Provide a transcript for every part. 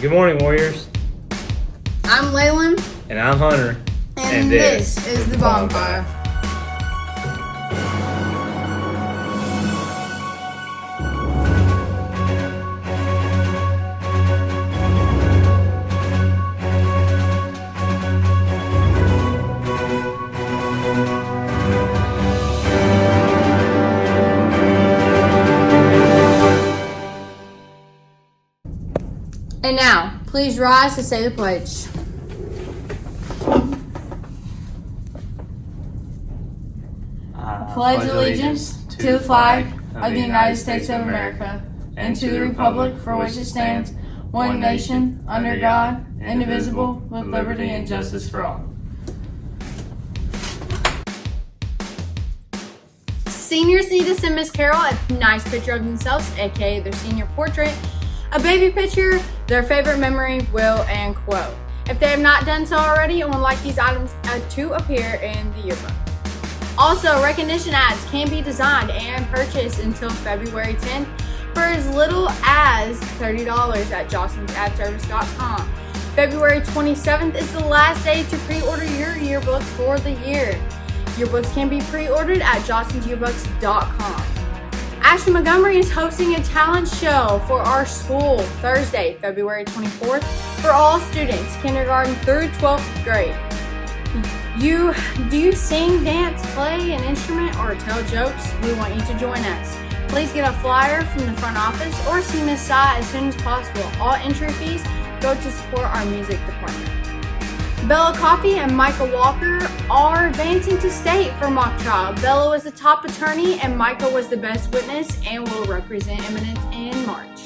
Good morning, Warriors. I'm Leyland. And I'm Hunter. And this is the Bonfire. And now, please rise to say the pledge. Pledge allegiance to the flag of the United States of America and to the republic for which it stands, one nation, under God, indivisible, with liberty and justice for all. Seniors need to send Miss Carol a nice picture of themselves, aka their senior portrait, a baby picture, their favorite memory, will, and quote. If they have not done so already and would like these items to appear in the yearbook. Also, recognition ads can be designed and purchased until February 10th for as little as $30 at jostensAdService.com. February 27th is the last day to pre-order your yearbook for the year. Yearbooks can be pre-ordered at jostensyearbooks.com. Ashton Montgomery is hosting a talent show for our school Thursday, February 24th for all students, kindergarten through 12th grade. Do you sing, dance, play an instrument, or tell jokes? We want you to join us. Please get a flyer from the front office or see Miss Sai as soon as possible. All entry fees go to support our music department. Bella Coffey and Micah Walker are advancing to state for mock trial. Bella was the top attorney and Micah was the best witness and will represent Eminence in March.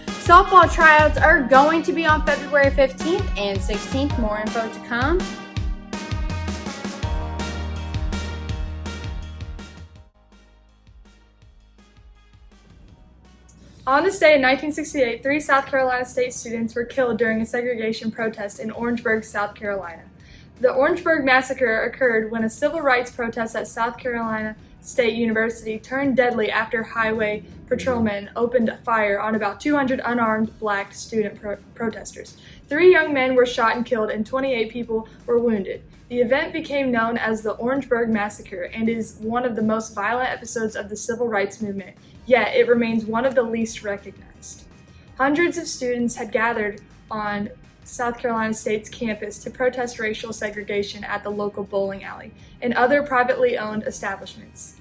Softball tryouts are going to be on February 15th and 16th. More info to come. On this day in 1968, 3 South Carolina State students were killed during a segregation protest in Orangeburg, South Carolina. The Orangeburg Massacre occurred when a civil rights protest at South Carolina State University turned deadly after highway patrolmen opened fire on about 200 unarmed black student protesters. 3 young men were shot and killed and 28 people were wounded. The event became known as the Orangeburg Massacre and is one of the most violent episodes of the civil rights movement, yet it remains one of the least recognized. Hundreds of students had gathered on South Carolina State's campus to protest racial segregation at the local bowling alley and other privately owned establishments.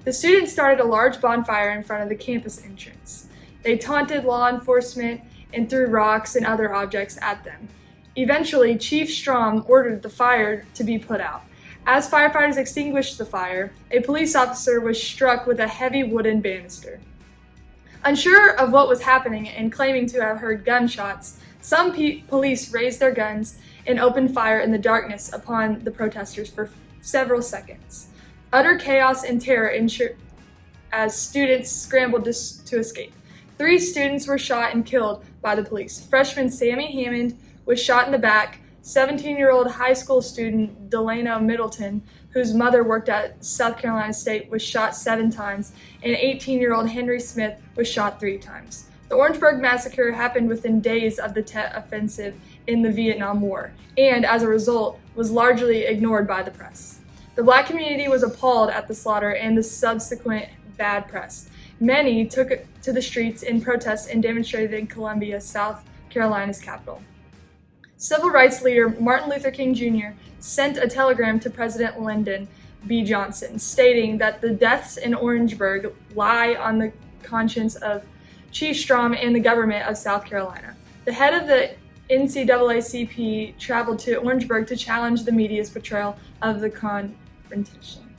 The students started a large bonfire in front of the campus entrance. They taunted law enforcement and threw rocks and other objects at them. Eventually, Chief Strom ordered the fire to be put out. As firefighters extinguished the fire, a police officer was struck with a heavy wooden banister. Unsure of what was happening and claiming to have heard gunshots, some police raised their guns and opened fire in the darkness upon the protesters for several seconds. Utter chaos and terror ensued as students scrambled to escape. 3 students were shot and killed by the police. Freshman Sammy Hammond was shot in the back. 17-year-old high school student Delano Middleton, whose mother worked at South Carolina State, was shot 7 times, and 18-year-old Henry Smith was shot 3 times. The Orangeburg Massacre happened within days of the Tet Offensive in the Vietnam War, and as a result, was largely ignored by the press. The black community was appalled at the slaughter and the subsequent bad press. Many took to the streets in protest and demonstrated in Columbia, South Carolina's capital. Civil rights leader Martin Luther King Jr. sent a telegram to President Lyndon B. Johnson stating that the deaths in Orangeburg lie on the conscience of Chief Strom and the government of South Carolina. The head of the NCAACP traveled to Orangeburg to challenge the media's portrayal of the confrontation.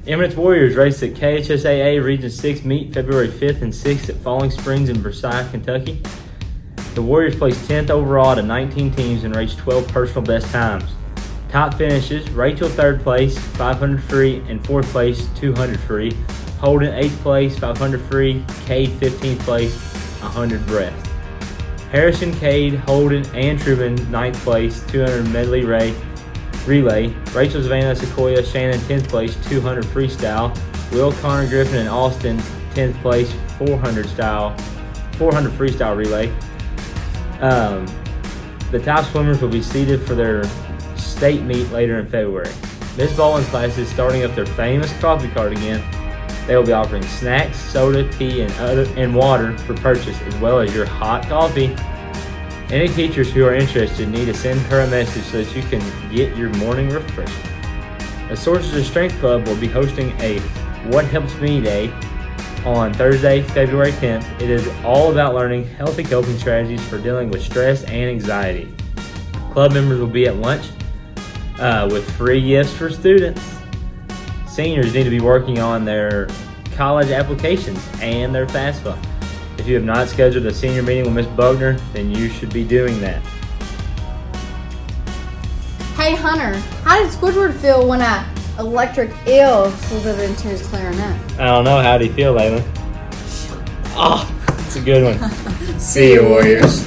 Eminence Warriors race at KHSAA Region 6 meet February 5th and 6th at Falling Springs in Versailles, Kentucky. The Warriors placed 10th overall out of 19 teams and raced 12 personal best times. Top finishes: Rachel 3rd place, 500 free, and 4th place, 200 free. Holden 8th place, 500 free. Cade 15th place, 100 breast. Harrison, Cade, Holden, and Truman 9th place, 200 medley relay. Rachel, Savannah, Sequoia, Shannon 10th place, 200 freestyle. Will, Connor, Griffin, and Austin 10th place, 400 freestyle relay. The top swimmers will be seated for their state meet later in February. Miss Baldwin's class is starting up their famous coffee cart again. They will be offering snacks, soda, tea, and water for purchase, as well as your hot coffee. Any teachers who are interested need to send her a message so that you can get your morning refreshment. The Sources of Strength Club will be hosting a What Helps Me Day on Thursday, February 10th. It is all about learning healthy coping strategies for dealing with stress and anxiety. Club members will be at lunch with free gifts for students. Seniors need to be working on their college applications and their FAFSA. If you have not scheduled a senior meeting with Ms. Bogner, then you should be doing that. Hey Hunter, how did Squidward feel when an electric eel slithered into his clarinet? I don't know. How do you feel, Layla? Oh, it's a good one. See you, Warriors.